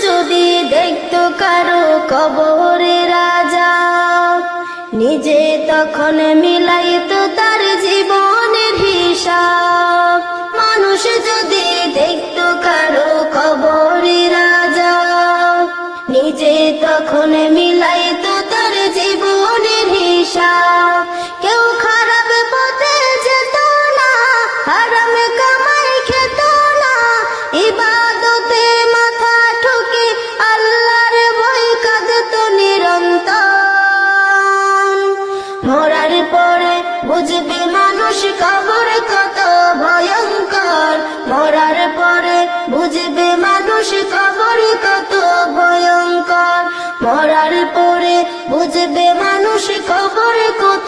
যদি দেখতো কারো কবরে রাজা, নিজে তখন মিলাইতো তার জীবনের হিসাব। মানুষ যদি দেখতো কারো কবরে রাজা, নিজে তখন মিলাইতো তার জীবনের হিসাব। কেউ খারাপ পথে যেত না, হারাম কামাই খেত না, ইবাদতে মাথা ঠুকে আল্লাহর ভয় কাঁদত নিরন্তর। মরার পরে বুঝবে মানুষ কবর কত ভয়ঙ্কর, মরার পরে বুঝবে মানুষ কবর কত ভয়ঙ্কর, মরার পরে বুঝবে মানুষ কবর কত